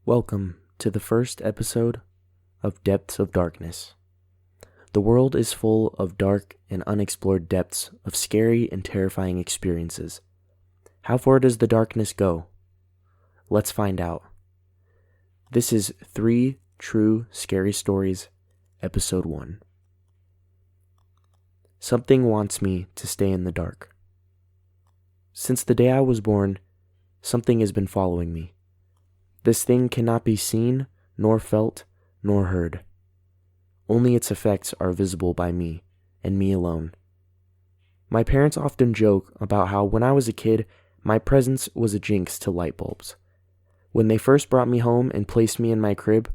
Welcome to the first episode of Depths of Darkness. The world is full of dark and unexplored depths of scary and terrifying experiences. How far does the darkness go? Let's find out. This is 3 True Scary Stories, Episode 1. Something wants me to stay in the dark. Since the day I was born, something has been following me. This thing cannot be seen, nor felt, nor heard. Only its effects are visible by me, and me alone. My parents often joke about how when I was a kid, my presence was a jinx to light bulbs. When they first brought me home and placed me in my crib,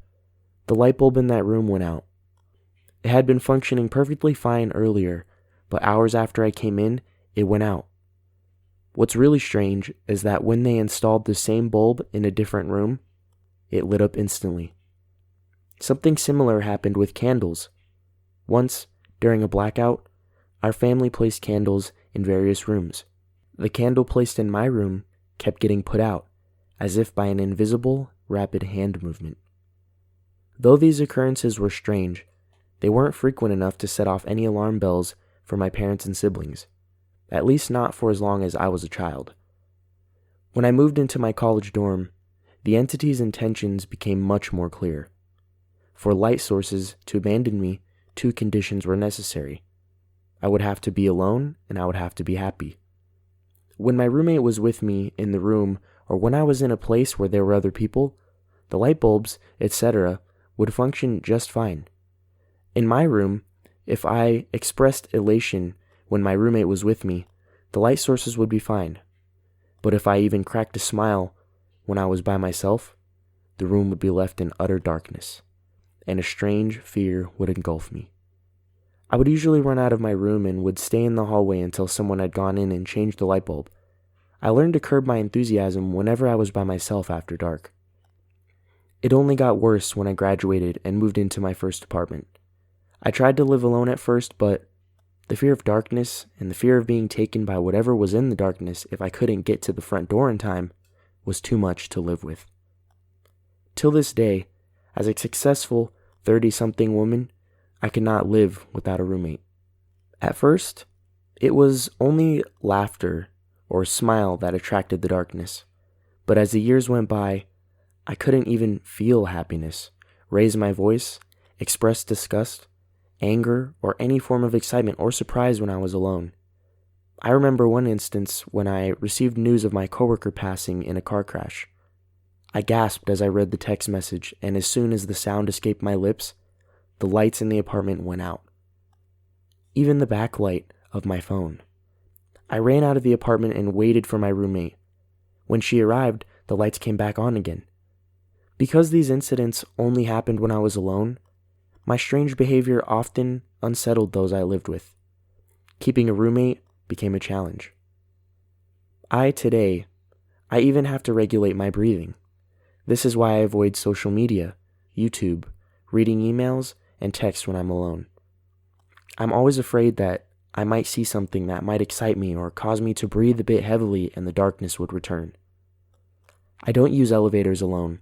the light bulb in that room went out. It had been functioning perfectly fine earlier, but hours after I came in, it went out. What's really strange is that when they installed the same bulb in a different room, it lit up instantly. Something similar happened with candles. Once, during a blackout, our family placed candles in various rooms. The candle placed in my room kept getting put out, as if by an invisible, rapid hand movement. Though these occurrences were strange, they weren't frequent enough to set off any alarm bells for my parents and siblings. At least not for as long as I was a child. When I moved into my college dorm, the entity's intentions became much more clear. For light sources to abandon me, 2 conditions were necessary. I would have to be alone, and I would have to be happy. When my roommate was with me in the room, or when I was in a place where there were other people, the light bulbs, etc., would function just fine. In my room, if I expressed elation when my roommate was with me, the light sources would be fine. But if I even cracked a smile when I was by myself, the room would be left in utter darkness, and a strange fear would engulf me. I would usually run out of my room and would stay in the hallway until someone had gone in and changed the light bulb. I learned to curb my enthusiasm whenever I was by myself after dark. It only got worse when I graduated and moved into my first apartment. I tried to live alone at first, but the fear of darkness and the fear of being taken by whatever was in the darkness if I couldn't get to the front door in time was too much to live with. Till this day, as a successful 30-something woman, I could not live without a roommate. At first, it was only laughter or a smile that attracted the darkness, but as the years went by, I couldn't even feel happiness, raise my voice, express disgust, anger, or any form of excitement or surprise when I was alone. I remember one instance when I received news of my coworker passing in a car crash. I gasped as I read the text message, and as soon as the sound escaped my lips, the lights in the apartment went out. Even the backlight of my phone. I ran out of the apartment and waited for my roommate. When she arrived, the lights came back on again. Because these incidents only happened when I was alone, my strange behavior often unsettled those I lived with. Keeping a roommate became a challenge. Today, I even have to regulate my breathing. This is why I avoid social media, YouTube, reading emails, and text when I'm alone. I'm always afraid that I might see something that might excite me or cause me to breathe a bit heavily and the darkness would return. I don't use elevators alone.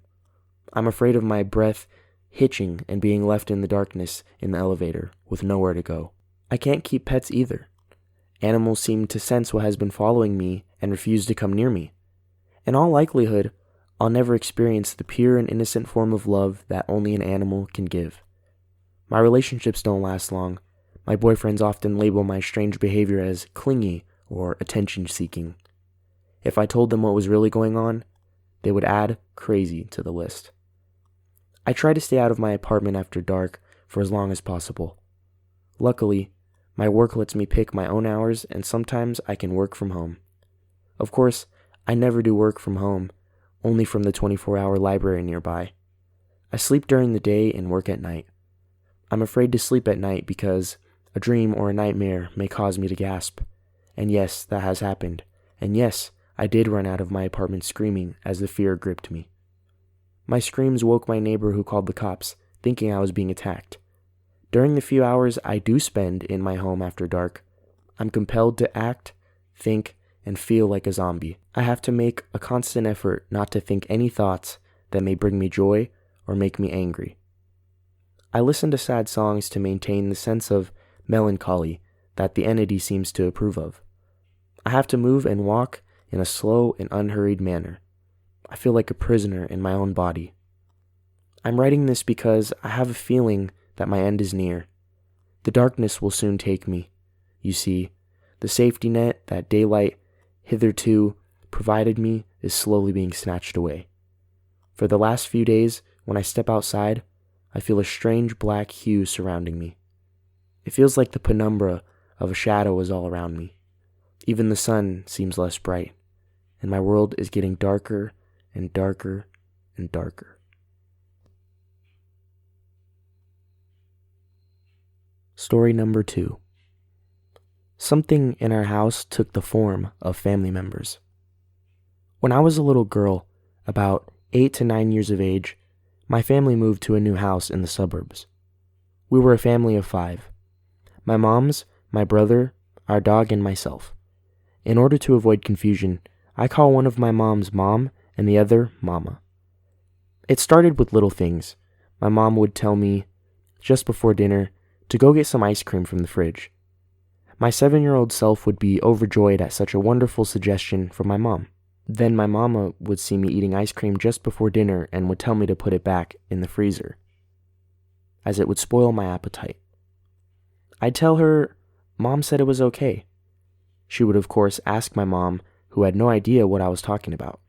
I'm afraid of my breath hitching and being left in the darkness in the elevator with nowhere to go. I can't keep pets either. Animals seem to sense what has been following me and refuse to come near me. In all likelihood, I'll never experience the pure and innocent form of love that only an animal can give. My relationships don't last long. My boyfriends often label my strange behavior as clingy or attention-seeking. If I told them what was really going on, they would add crazy to the list. I try to stay out of my apartment after dark for as long as possible. Luckily, my work lets me pick my own hours and sometimes I can work from home. Of course, I never do work from home, only from the 24-hour library nearby. I sleep during the day and work at night. I'm afraid to sleep at night because a dream or a nightmare may cause me to gasp. And yes, that has happened. And yes, I did run out of my apartment screaming as the fear gripped me. My screams woke my neighbor who called the cops, thinking I was being attacked. During the few hours I do spend in my home after dark, I'm compelled to act, think, and feel like a zombie. I have to make a constant effort not to think any thoughts that may bring me joy or make me angry. I listen to sad songs to maintain the sense of melancholy that the entity seems to approve of. I have to move and walk in a slow and unhurried manner. I feel like a prisoner in my own body. I'm writing this because I have a feeling that my end is near. The darkness will soon take me. You see, the safety net that daylight hitherto provided me is slowly being snatched away. For the last few days, when I step outside, I feel a strange black hue surrounding me. It feels like the penumbra of a shadow is all around me. Even the sun seems less bright, and my world is getting darker and darker and darker. Story number 2. Something in our house took the form of family members. When I was a little girl, about 8 to 9 years of age, my family moved to a new house in the suburbs. We were a family of 5. My mom's, my brother, our dog, and myself. In order to avoid confusion, I call one of my moms Mom and the other Mama. It started with little things. My mom would tell me, just before dinner, to go get some ice cream from the fridge. My 7-year-old self would be overjoyed at such a wonderful suggestion from my mom. Then my mama would see me eating ice cream just before dinner and would tell me to put it back in the freezer, as it would spoil my appetite. I'd tell her, Mom said it was okay. She would of course ask my mom, who had no idea what I was talking about.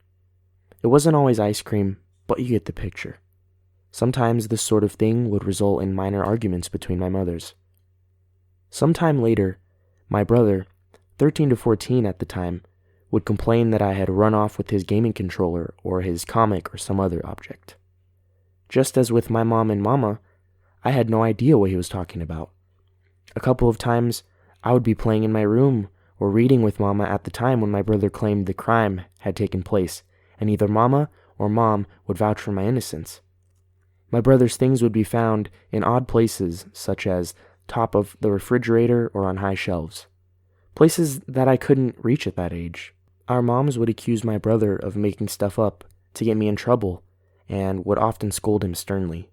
It wasn't always ice cream, but you get the picture. Sometimes this sort of thing would result in minor arguments between my mothers. Sometime later, my brother, 13 to 14 at the time, would complain that I had run off with his gaming controller or his comic or some other object. Just as with my mom and mama, I had no idea what he was talking about. A couple of times, I would be playing in my room or reading with mama at the time when my brother claimed the crime had taken place, and either mama or mom would vouch for my innocence. My brother's things would be found in odd places, such as top of the refrigerator or on high shelves, places that I couldn't reach at that age. Our moms would accuse my brother of making stuff up to get me in trouble and would often scold him sternly.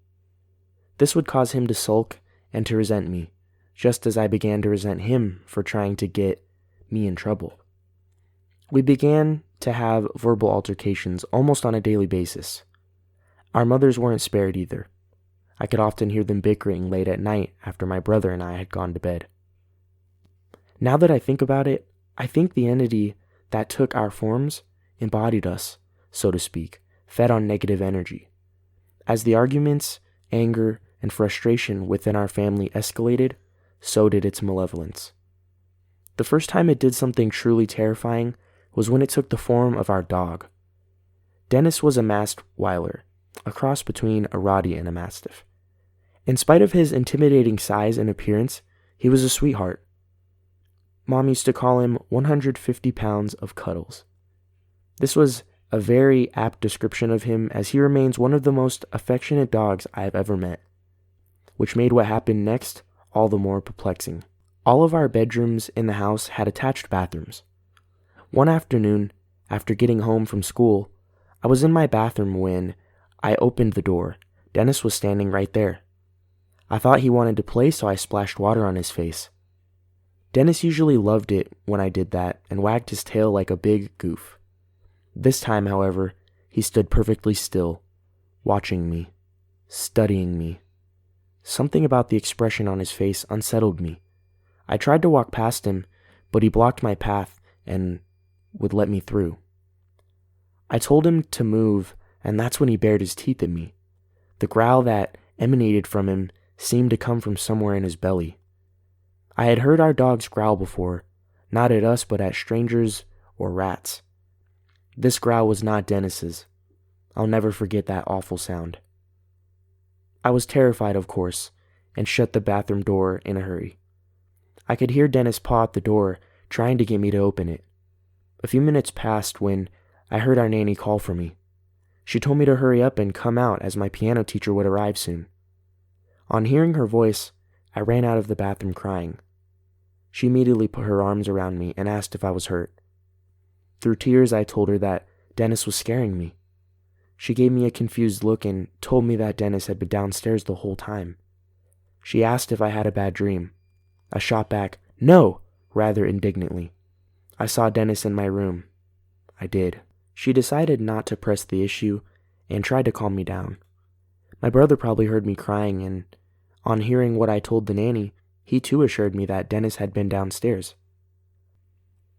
This would cause him to sulk and to resent me, just as I began to resent him for trying to get me in trouble. We began to have verbal altercations almost on a daily basis. Our mothers weren't spared either. I could often hear them bickering late at night after my brother and I had gone to bed. Now that I think about it, I think the entity that took our forms embodied us, so to speak, fed on negative energy. As the arguments, anger, and frustration within our family escalated, so did its malevolence. The first time it did something truly terrifying was when it took the form of our dog. Dennis was a masked Weiler, a cross between a Rottie and a Mastiff. In spite of his intimidating size and appearance, he was a sweetheart. Mom used to call him 150 pounds of cuddles. This was a very apt description of him, as he remains one of the most affectionate dogs I have ever met, which made what happened next all the more perplexing. All of our bedrooms in the house had attached bathrooms. One afternoon, after getting home from school, I was in my bathroom when I opened the door. Dennis was standing right there. I thought he wanted to play, so I splashed water on his face. Dennis usually loved it when I did that and wagged his tail like a big goof. This time, however, he stood perfectly still, watching me, studying me. Something about the expression on his face unsettled me. I tried to walk past him, but he blocked my path and would let me through. I told him to move, and that's when he bared his teeth at me. The growl that emanated from him seemed to come from somewhere in his belly. I had heard our dogs growl before, not at us but at strangers or rats. This growl was not Dennis's. I'll never forget that awful sound. I was terrified, of course, and shut the bathroom door in a hurry. I could hear Dennis paw at the door, trying to get me to open it. A few minutes passed when I heard our nanny call for me. She told me to hurry up and come out as my piano teacher would arrive soon. On hearing her voice, I ran out of the bathroom crying. She immediately put her arms around me and asked if I was hurt. Through tears, I told her that Dennis was scaring me. She gave me a confused look and told me that Dennis had been downstairs the whole time. She asked if I had a bad dream. I shot back, "No!" rather indignantly. I saw Dennis in my room. I did. She decided not to press the issue and tried to calm me down. My brother probably heard me crying, and on hearing what I told the nanny, he too assured me that Dennis had been downstairs.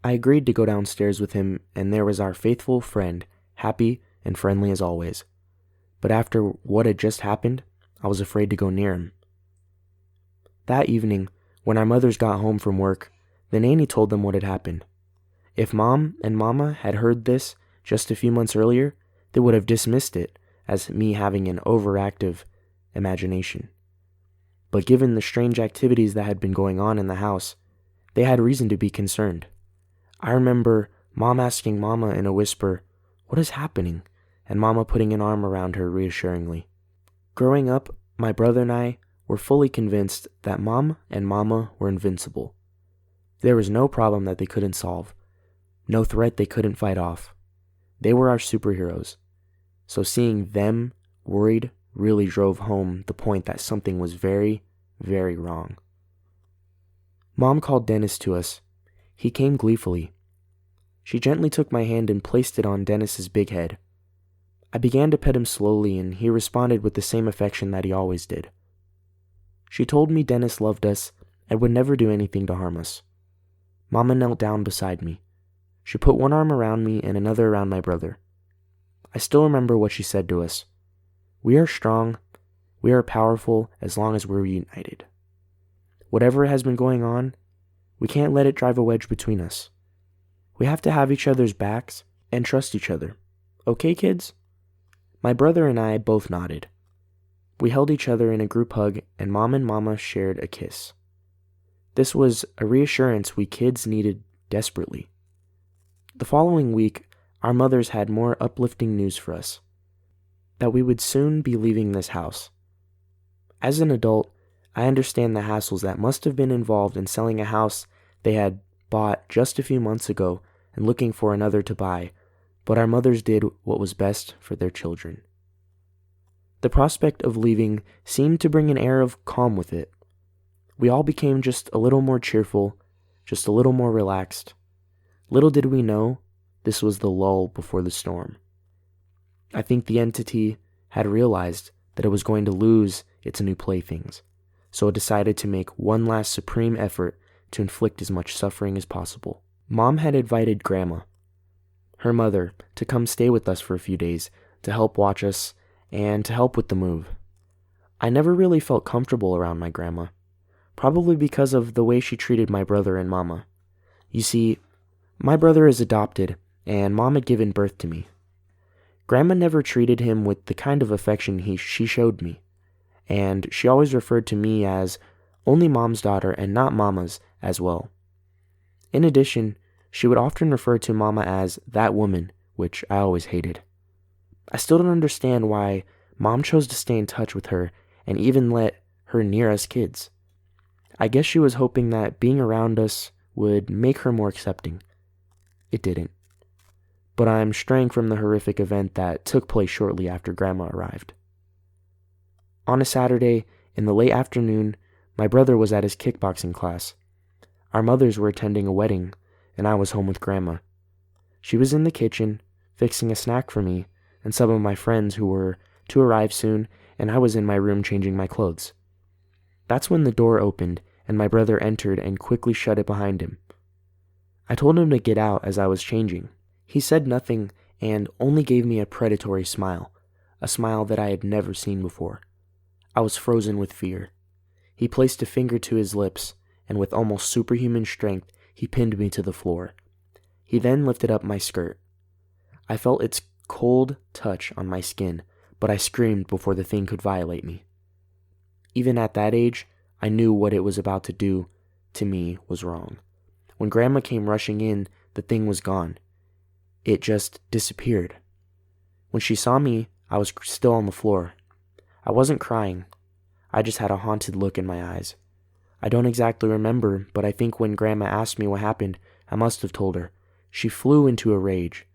I agreed to go downstairs with him, and there was our faithful friend, happy and friendly as always. But after what had just happened, I was afraid to go near him. That evening, when our mothers got home from work, the nanny told them what had happened. If Mom and Mama had heard this just a few months earlier, they would have dismissed it as me having an overactive imagination. But given the strange activities that had been going on in the house, they had reason to be concerned. I remember Mom asking Mama in a whisper, "What is happening?" and Mama putting an arm around her reassuringly. Growing up, my brother and I were fully convinced that Mom and Mama were invincible. There was no problem that they couldn't solve, no threat they couldn't fight off. They were our superheroes. So seeing them worried really drove home the point that something was very, very wrong. Mom called Dennis to us. He came gleefully. She gently took my hand and placed it on Dennis's big head. I began to pet him slowly, and he responded with the same affection that he always did. She told me Dennis loved us and would never do anything to harm us. Mama knelt down beside me. She put one arm around me and another around my brother. I still remember what she said to us. "We are strong, we are powerful as long as we're united. Whatever has been going on, we can't let it drive a wedge between us. We have to have each other's backs and trust each other. Okay, kids?" My brother and I both nodded. We held each other in a group hug, and Mom and Mama shared a kiss. This was a reassurance we kids needed desperately. The following week, our mothers had more uplifting news for us, that we would soon be leaving this house. As an adult, I understand the hassles that must have been involved in selling a house they had bought just a few months ago and looking for another to buy, but our mothers did what was best for their children. The prospect of leaving seemed to bring an air of calm with it. We all became just a little more cheerful, just a little more relaxed. Little did we know, this was the lull before the storm. I think the entity had realized that it was going to lose its new playthings, so it decided to make one last supreme effort to inflict as much suffering as possible. Mom had invited Grandma, her mother, to come stay with us for a few days to help watch us and to help with the move. I never really felt comfortable around my grandma, probably because of the way she treated my brother and Mama. You see, my brother is adopted, and Mom had given birth to me. Grandma never treated him with the kind of affection she showed me, and she always referred to me as only Mom's daughter and not Mama's as well. In addition, she would often refer to Mama as that woman, which I always hated. I still don't understand why Mom chose to stay in touch with her and even let her near us kids. I guess she was hoping that being around us would make her more accepting. It didn't. But I'm straying from the horrific event that took place shortly after Grandma arrived. On a Saturday, in the late afternoon, my brother was at his kickboxing class. Our mothers were attending a wedding, and I was home with Grandma. She was in the kitchen, fixing a snack for me and some of my friends who were to arrive soon, and I was in my room changing my clothes. That's when the door opened, and my brother entered and quickly shut it behind him. I told him to get out as I was changing. He said nothing and only gave me a predatory smile, a smile that I had never seen before. I was frozen with fear. He placed a finger to his lips, and with almost superhuman strength, he pinned me to the floor. He then lifted up my skirt. I felt its cold touch on my skin, but I screamed before the thing could violate me. Even at that age, I knew what it was about to do to me was wrong. When Grandma came rushing in, the thing was gone. It just disappeared. When she saw me, I was still on the floor. I wasn't crying. I just had a haunted look in my eyes. I don't exactly remember, but I think when Grandma asked me what happened, I must have told her. She flew into a rage.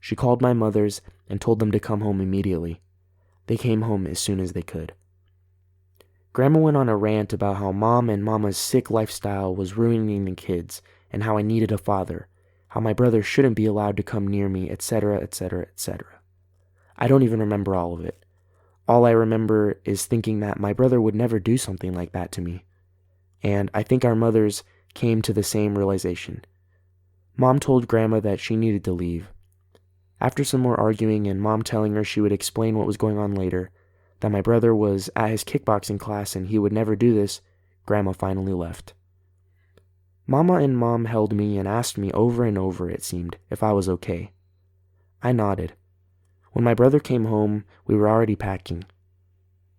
She called my mothers and told them to come home immediately. They came home as soon as they could. Grandma went on a rant about how Mom and Mama's sick lifestyle was ruining the kids and how I needed a father, how my brother shouldn't be allowed to come near me, etc., etc., etc. I don't even remember all of it. All I remember is thinking that my brother would never do something like that to me. And I think our mothers came to the same realization. Mom told Grandma that she needed to leave. After some more arguing and Mom telling her she would explain what was going on later, that my brother was at his kickboxing class and he would never do this, Grandma finally left. Mama and Mom held me and asked me over and over, it seemed, if I was okay. I nodded. When my brother came home, we were already packing.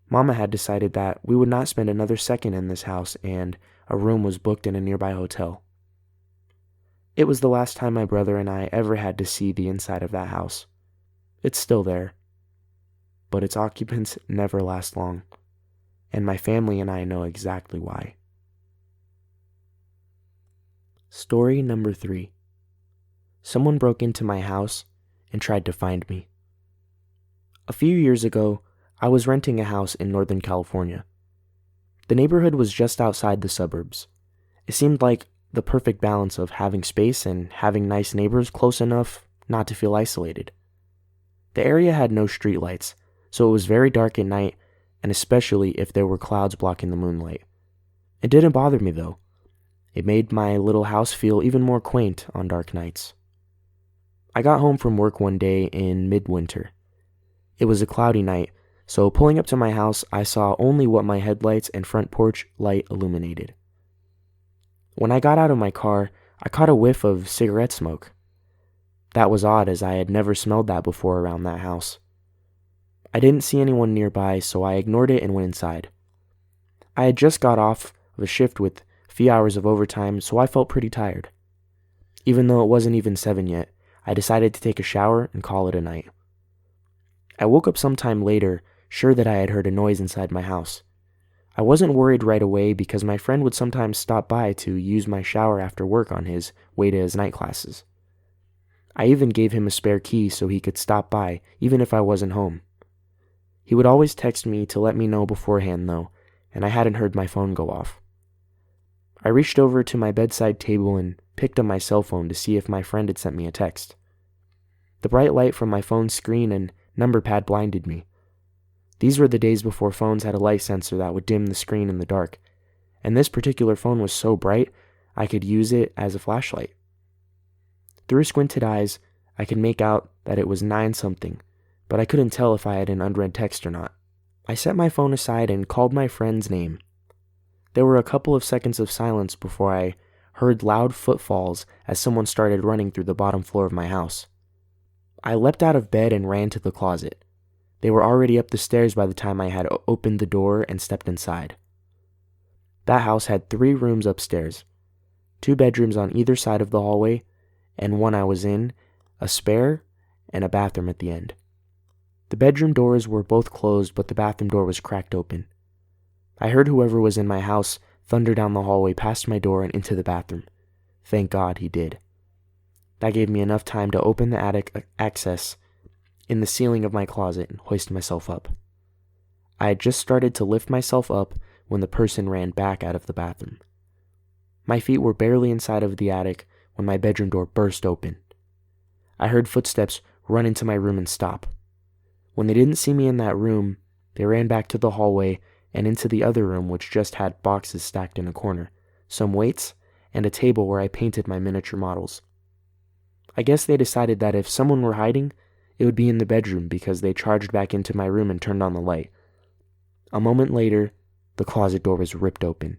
Mama had decided that we would not spend another second in this house, and a room was booked in a nearby hotel. It was the last time my brother and I ever had to see the inside of that house. It's still there, but its occupants never last long, and my family and I know exactly why. Story number 3. Someone broke into my house and tried to find me. A few years ago, I was renting a house in Northern California. The neighborhood was just outside the suburbs. It seemed like the perfect balance of having space and having nice neighbors close enough not to feel isolated. The area had no streetlights, so it was very dark at night, and especially if there were clouds blocking the moonlight. It didn't bother me though. It made my little house feel even more quaint on dark nights. I got home from work one day in midwinter. It was a cloudy night, so pulling up to my house, I saw only what my headlights and front porch light illuminated. When I got out of my car, I caught a whiff of cigarette smoke. That was odd, as I had never smelled that before around that house. I didn't see anyone nearby, so I ignored it and went inside. I had just got off of a shift with a few hours of overtime, so I felt pretty tired. Even though it wasn't even 7 yet, I decided to take a shower and call it a night. I woke up sometime later, sure that I had heard a noise inside my house. I wasn't worried right away because my friend would sometimes stop by to use my shower after work on his way to his night classes. I even gave him a spare key so he could stop by even if I wasn't home. He would always text me to let me know beforehand though, and I hadn't heard my phone go off. I reached over to my bedside table and picked up my cell phone to see if my friend had sent me a text. The bright light from my phone's screen and number pad blinded me. These were the days before phones had a light sensor that would dim the screen in the dark, and this particular phone was so bright I could use it as a flashlight. Through squinted eyes, I could make out that it was 9-something, but I couldn't tell if I had an unread text or not. I set my phone aside and called my friend's name. There were a couple of seconds of silence before I heard loud footfalls as someone started running through the bottom floor of my house. I leapt out of bed and ran to the closet. They were already up the stairs by the time I had opened the door and stepped inside. That house had 3 rooms upstairs, 2 bedrooms on either side of the hallway, and one I was in, a spare, and a bathroom at the end. The bedroom doors were both closed, but the bathroom door was cracked open. I heard whoever was in my house thunder down the hallway past my door and into the bathroom. Thank God he did. That gave me enough time to open the attic access in the ceiling of my closet and hoist myself up. I had just started to lift myself up when the person ran back out of the bathroom. My feet were barely inside of the attic when my bedroom door burst open. I heard footsteps run into my room and stop. When they didn't see me in that room, they ran back to the hallway and into the other room, which just had boxes stacked in a corner, some weights, and a table where I painted my miniature models. I guess they decided that if someone were hiding, it would be in the bedroom because they charged back into my room and turned on the light. A moment later, the closet door was ripped open.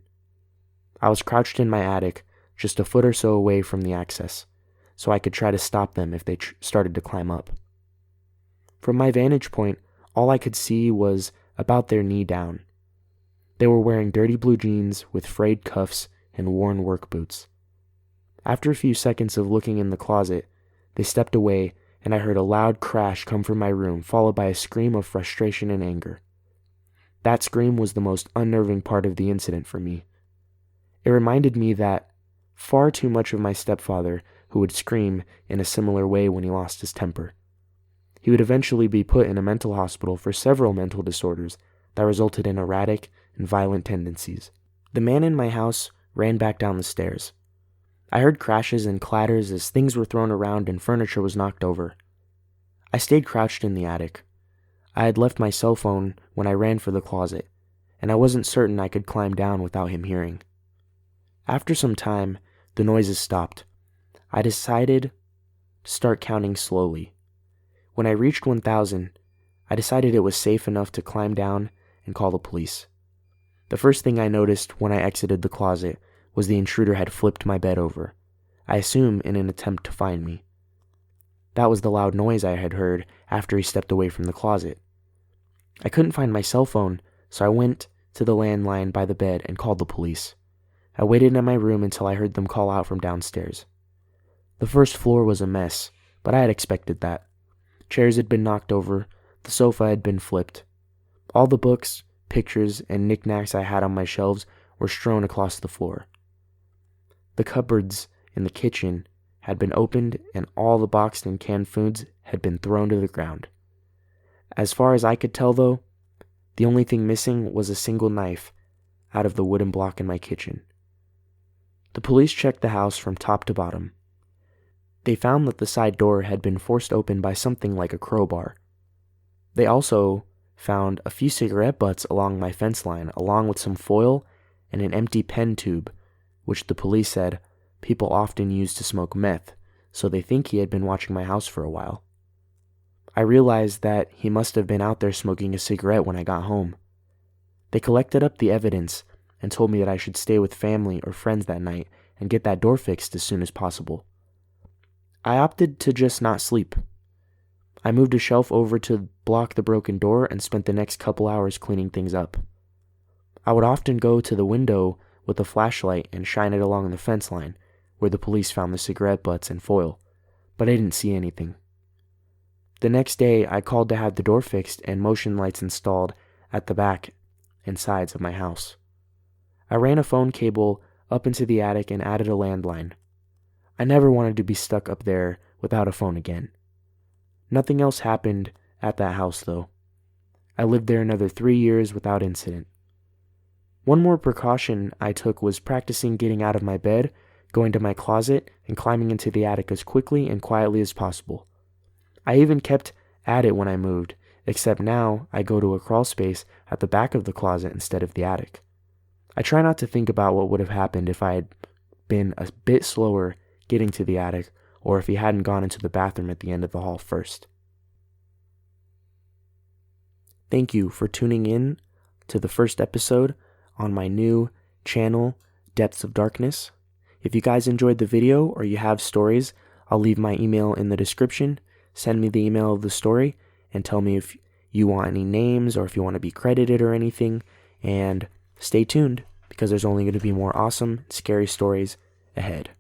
I was crouched in my attic, just a foot or so away from the access, so I could try to stop them if they started to climb up. From my vantage point, all I could see was about their knee down. They were wearing dirty blue jeans with frayed cuffs and worn work boots. After a few seconds of looking in the closet, they stepped away, and I heard a loud crash come from my room, followed by a scream of frustration and anger. That scream was the most unnerving part of the incident for me. It reminded me that far too much of my stepfather, who would scream in a similar way when he lost his temper. He would eventually be put in a mental hospital for several mental disorders that resulted in erratic and violent tendencies. The man in my house ran back down the stairs. I heard crashes and clatters as things were thrown around and furniture was knocked over. I stayed crouched in the attic. I had left my cell phone when I ran for the closet, and I wasn't certain I could climb down without him hearing. After some time, the noises stopped. I decided to start counting slowly. When I reached 1,000, I decided it was safe enough to climb down and call the police. The first thing I noticed when I exited the closet was the intruder had flipped my bed over, I assume in an attempt to find me. That was the loud noise I had heard after he stepped away from the closet. I couldn't find my cell phone, so I went to the landline by the bed and called the police. I waited in my room until I heard them call out from downstairs. The first floor was a mess, but I had expected that. Chairs had been knocked over, the sofa had been flipped. All the books, pictures, and knickknacks I had on my shelves were strewn across the floor. The cupboards in the kitchen had been opened and all the boxed and canned foods had been thrown to the ground. As far as I could tell, though, the only thing missing was a single knife out of the wooden block in my kitchen. The police checked the house from top to bottom. They found that the side door had been forced open by something like a crowbar. They also found a few cigarette butts along my fence line, along with some foil and an empty pen tube, which the police said people often use to smoke meth, so they think he had been watching my house for a while. I realized that he must have been out there smoking a cigarette when I got home. They collected up the evidence and told me that I should stay with family or friends that night and get that door fixed as soon as possible. I opted to just not sleep. I moved a shelf over to block the broken door and spent the next couple hours cleaning things up. I would often go to the window with a flashlight and shine it along the fence line where the police found the cigarette butts and foil, but I didn't see anything. The next day, I called to have the door fixed and motion lights installed at the back and sides of my house. I ran a phone cable up into the attic and added a landline. I never wanted to be stuck up there without a phone again. Nothing else happened at that house, though. I lived there another 3 years without incident. One more precaution I took was practicing getting out of my bed, going to my closet, and climbing into the attic as quickly and quietly as possible. I even kept at it when I moved, except now I go to a crawl space at the back of the closet instead of the attic. I try not to think about what would have happened if I had been a bit slower getting to the attic, or if he hadn't gone into the bathroom at the end of the hall first. Thank you for tuning in to the first episode on my new channel, Depths of Darkness. If you guys enjoyed the video or you have stories, I'll leave my email in the description. Send me the email of the story and tell me if you want any names or if you want to be credited or anything. And stay tuned because there's only going to be more awesome, scary stories ahead.